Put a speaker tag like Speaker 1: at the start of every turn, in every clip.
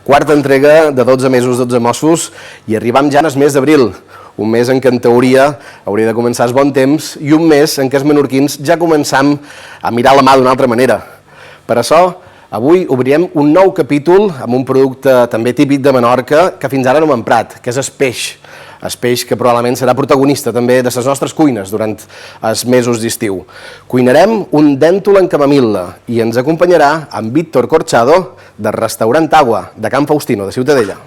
Speaker 1: Quarta entrega de 12 mesos, 12 mossos, i arribam ja en el mes d'abril, un mes en què en teoria hauria de començar el bon temps i un mes en què els menorquins ja començam a mirar la mà d'una altra manera. Per això, avui obrirem un nou capítol amb un producte també típic de Menorca que fins ara no hem emprat, que és el peix. El peix que probablement serà protagonista també de les nostres cuines durant els mesos d'estiu. Cuinarem un dèntol en camamil·la i ens acompanyarà en Víctor Corchado del restaurant Agua de Can Faustino de Ciutadella.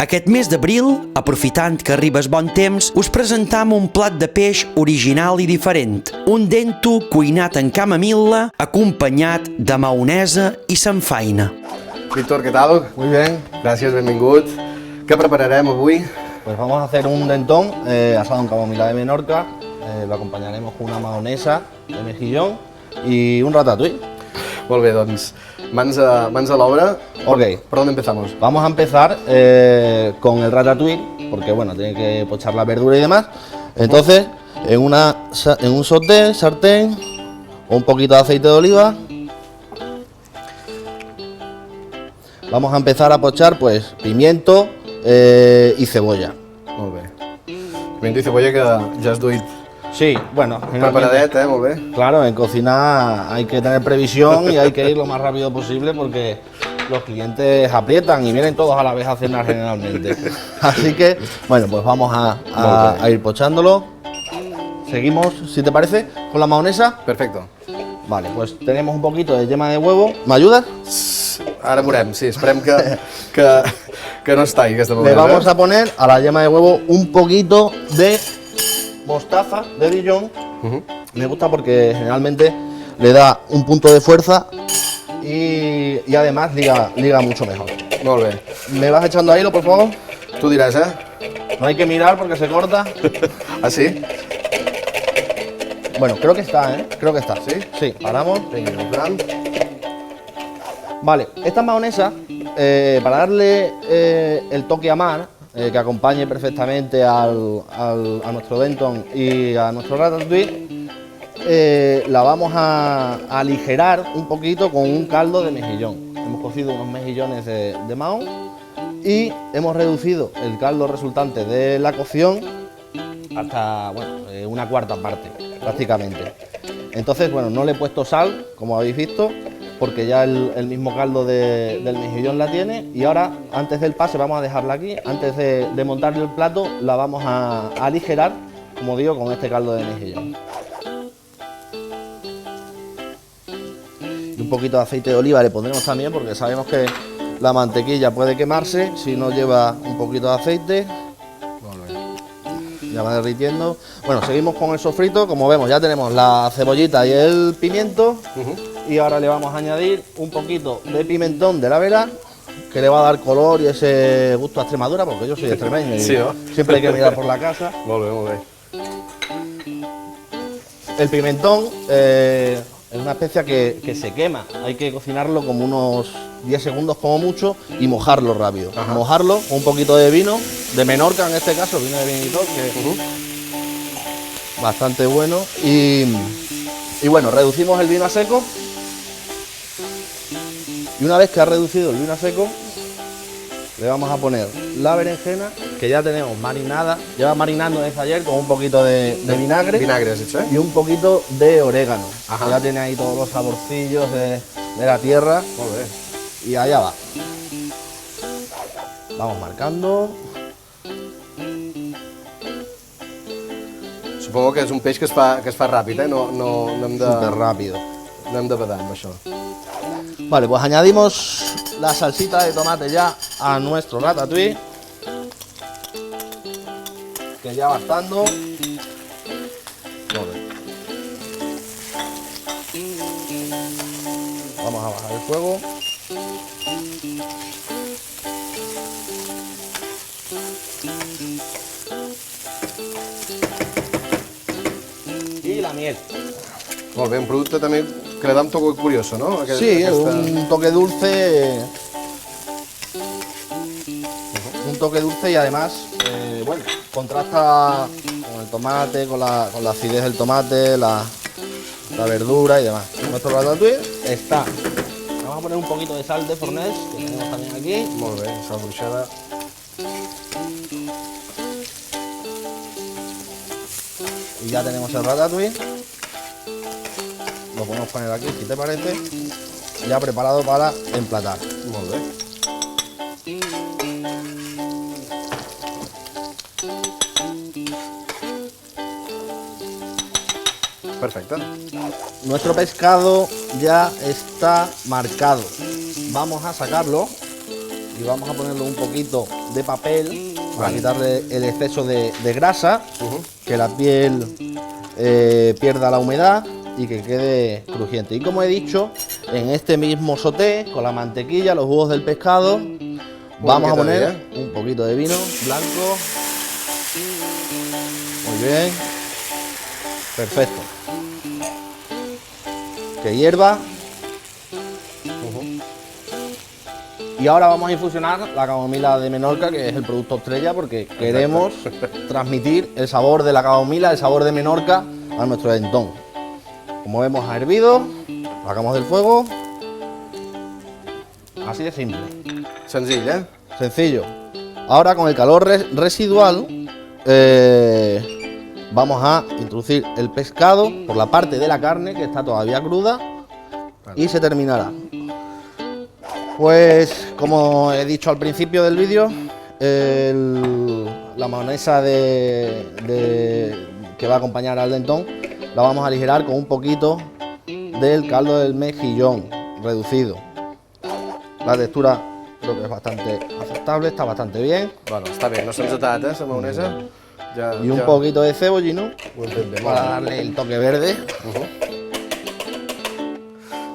Speaker 2: Aquest mes d'abril, aprofitant que arriba el bon temps, us presentam un plat de peix original i diferent. Un dento cuinat en camamil·la, acompanyat de maonesa i samfaina.
Speaker 1: Víctor, ¿qué tal?
Speaker 3: Muy bien.
Speaker 1: Gràcies, benvingut. Què prepararem avui?
Speaker 3: Pues vamos a hacer un dentón asado en camamila de Menorca. Lo acompañaremos con una mahonesa de mejillón y un ratatouille.
Speaker 1: Molt bé, doncs, mans a l'obra.
Speaker 3: Ok.
Speaker 1: ¿Por dónde empezamos?
Speaker 3: Vamos a empezar con el ratatouille, porque bueno, tiene que pochar la verdura y demás. Entonces, en un sartén, un poquito de aceite de oliva. Vamos a empezar a pochar pues pimiento y cebolla.
Speaker 1: Molt bé. Pimiento i cebolla que ja has duit
Speaker 3: Sí, bueno,
Speaker 1: preparadet, molt bé.
Speaker 3: Claro, en cocina hay que tener previsión y hay que ir lo más rápido posible porque los clientes aprietan y vienen todos a la vez a cenar generalmente. Así que, bueno, pues vamos a ir pochándolo. Seguimos, si te parece, con la mahonesa.
Speaker 1: Perfecto.
Speaker 3: Vale, pues tenemos un poquito de yema de huevo. ¿Me ayudas?
Speaker 1: Ara veurem, sí, esperem que no es talli aquesta
Speaker 3: Le vamos a poner a la yema de huevo un poquito de mostaza de Dijon. Me gusta porque generalmente le da un punto de fuerza y además liga mucho mejor.
Speaker 1: Molt bé.
Speaker 3: ¿Me vas echando ahí, por favor?
Speaker 1: Tu diràs,
Speaker 3: No hay que mirar porque se corta.
Speaker 1: Ah, sí?
Speaker 3: Bueno, creo que está, ¿eh? Creo que está.
Speaker 1: ¿Sí?
Speaker 3: Sí, paramos.
Speaker 1: Vinga, posem.
Speaker 3: Vale, esta mahonesa, para darle el toque a mar, que acompañe perfectamente a nuestro denton y a nuestro ratatouille, la vamos a aligerar un poquito con un caldo de mejillón. Hemos cocido unos mejillones de mahón y hemos reducido el caldo resultante de la cocción hasta una cuarta parte prácticamente. Entonces, bueno, no le he puesto sal, como habéis visto, porque ya el mismo caldo del mejillón la tiene. Y ahora, antes del pase, vamos a dejarla aquí. Antes de montarle el plato, la vamos a aligerar, como digo, con este caldo de mejillón. Y un poquito de aceite de oliva le pondremos también, porque sabemos que la mantequilla puede quemarse si no lleva un poquito de aceite. Ya va derritiendo. Bueno, seguimos con el sofrito. Como vemos, ya tenemos la cebollita y el pimiento. Y ahora le vamos a añadir un poquito de pimentón de la vera, que le va a dar color y ese gusto a Extremadura, porque yo soy extremeño y
Speaker 1: Sí, ¿no?
Speaker 3: siempre hay que mirar por la casa.
Speaker 1: Molt bé, molt bé.
Speaker 3: El pimentón es una especia que se quema. Hay que cocinarlo como unos 10 segundos como mucho y mojarlo rápido. Mojarlo con un poquito de vino, de Menorca en este caso, vino de Vinitol, que es bastante bueno. Y bueno, reducimos el vino a seco. Y una vez que ha reducido el vino a seco, le vamos a poner la berenjena, que ya tenemos marinada, lleva marinando desde ayer con un poquito de vinagre.
Speaker 1: Vinagre has hecho,
Speaker 3: Y un poquito de orégano.
Speaker 1: Ajá.
Speaker 3: Ya tiene ahí todos los saborcillos de la tierra.
Speaker 1: Molt bé.
Speaker 3: Y allá va. Vamos marcando.
Speaker 1: Supongo que és un peix que es fa ràpid, No hem de...
Speaker 3: Súper rápido.
Speaker 1: No hem de badar amb això.
Speaker 3: Vale, pues añadimos la salsita de tomate ya a nuestro ratatouille, que ya va estando. Vamos a bajar el fuego. Y la miel.
Speaker 1: Molt bé, un producte també que li dà un toc curioso, no?
Speaker 3: Sí, un toque dulce un toque dulce y además, bueno, contrasta con el tomate, con la acidez del tomate, la verdura y demás. Nuestro ratatouille está. Vamos a poner un poquito de sal de fornés, que tenemos también aquí.
Speaker 1: Molt bé, sal bruixada.
Speaker 3: Y ya tenemos el ratatouille. Lo podemos poner aquí, si te parece. Ya preparado para emplatar.
Speaker 1: Molt bé. Perfecte.
Speaker 3: Nuestro pescado ya está marcado. Vamos a sacarlo y vamos a ponerle un poquito de papel para quitarle el exceso de grasa, que la piel pierda la humedad y que quede crujiente. Y como he dicho, en este mismo sauté, con la mantequilla, los jugos del pescado, vamos a poner un poquito de vino blanco. Muy bien. Perfecto. Que hierva. Y ahora vamos a infusionar la camomila de Menorca, que es el producto estrella, porque queremos transmitir el sabor de la camomila, el sabor de Menorca a nuestro dentón. Como vemos, ha hervido, lo sacamos del fuego. Así de simple.
Speaker 1: Senzill, eh?
Speaker 3: Sencillo. Ahora con el calor residual vamos a introducir el pescado por la parte de la carne que está todavía cruda y se terminará. Pues como he dicho al principio del vídeo, la mayonesa que va a acompañar al dentón la vamos a aligerar con un poquito del caldo del mejillón reducido. La textura creo que es bastante aceptable, está bastante bien.
Speaker 1: Bueno, està bé, no se'ns ha atat, la maonesa. Ja,
Speaker 3: Y un poquito de cebollino
Speaker 1: Ho hem fet bé,
Speaker 3: para darle el toque verde.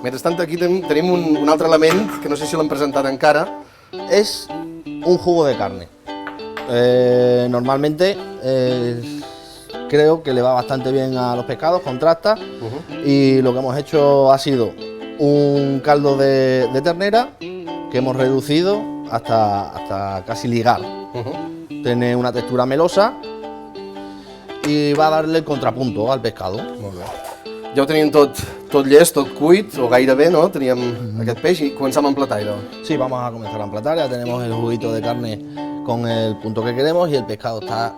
Speaker 1: Mentrestant, aquí tenim un altre element que no sé si l'hem presentat encara.
Speaker 3: Es un jugo de carne. Normalmente creo que le va bastante bien a los pescados, contrasta. Y lo que hemos hecho ha sido un caldo de ternera que hemos reducido hasta casi ligar. Tiene una textura melosa y va a darle el contrapunto al pescado.
Speaker 1: Molt bé. Ja ho teníem tot llest, tot cuit, o gairebé, no? Teníem aquest peix i començam a emplatar, idò.
Speaker 3: Sí, vamos a comenzar a emplatar. Ya tenemos el juguito de carne con el punto que queremos y el pescado está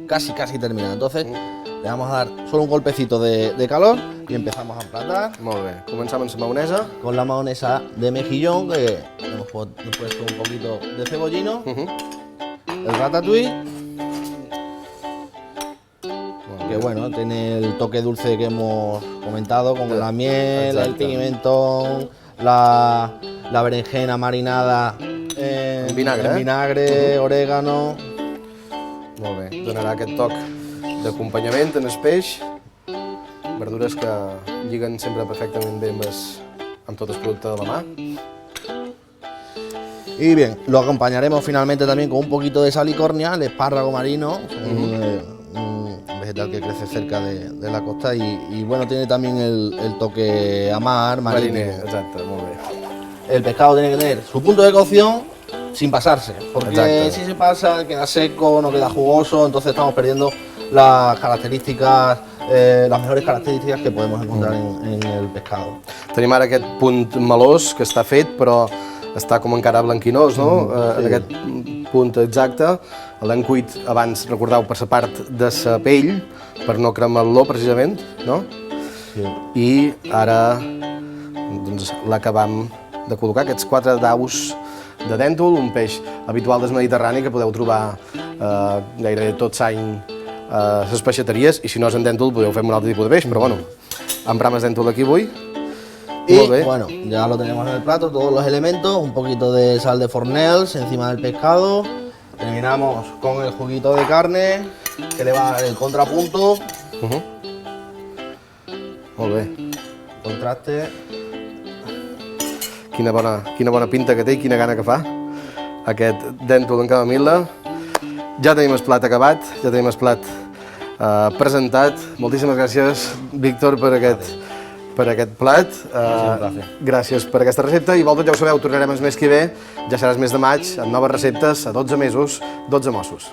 Speaker 3: casi terminado. Entonces le vamos a dar solo un golpecito de calor y empezamos a emplatar.
Speaker 1: Molt bé. Començam amb la maonesa.
Speaker 3: Con la mayonesa de mejillón, que hemos puesto un poquito de cebollino, el ratatouille, que bueno, tiene el toque dulce que hemos comentado, con la miel, el pimentón, la berenjena marinada en vinagre, orégano.
Speaker 1: Molt bé. Donarà aquest toc d'acompanyament en el peix. Verdures que lliguen sempre perfectament bé amb tot el producte de la mà.
Speaker 3: Y bien, lo acompañaremos finalmente también con un poquito de salicornia, el espárrago marino, un vegetal que crece cerca de la costa y bueno, tiene también el toque a mar, marítimo.
Speaker 1: Mariner, exacte, molt bé.
Speaker 3: El pescado tiene que tener su punto de cocción sin pasarse, porque
Speaker 1: Exacto.
Speaker 3: si se pasa queda seco, no queda jugoso, entonces estamos perdiendo las características, las mejores características que podemos encontrar en el pescado.
Speaker 1: Tenim ara aquest punt melós que està fet, però està com encara blanquinós, no? En aquest punt exacte. L'hem cuit abans, recordeu, per la part de la pell, per no cremar-lo precisament, no?
Speaker 3: Sí.
Speaker 1: I ara doncs, l'acabam de col·locar, aquests 4 daus de dèntol, un peix habitual del Mediterrani que podeu trobar gairebé tot l'any a les peixateries, i si no és en dèntol podeu fer un altre tipus de peix, però bueno, empram el dèntol aquí avui.
Speaker 3: Y
Speaker 1: Molt bé.
Speaker 3: bueno, ya lo tenemos en el plato, todos los elementos, un poquito de sal de Fornells encima del pescado. Terminamos con el juguito de carne, que le va a dar el contrapunto,
Speaker 1: Molt bé.
Speaker 3: contraste.
Speaker 1: Quina bona pinta que té i quina gana que fa aquest dèntol en camamil·la. Ja tenim el plat acabat, ja tenim el plat presentat. Moltíssimes gràcies, Víctor, per per aquest plat. Gràcies per aquesta recepta i vosaltres ja ho sabeu, tornarem el mes que ve, ja seràs mes de maig, amb noves receptes, a 12 mesos, 12 mossos.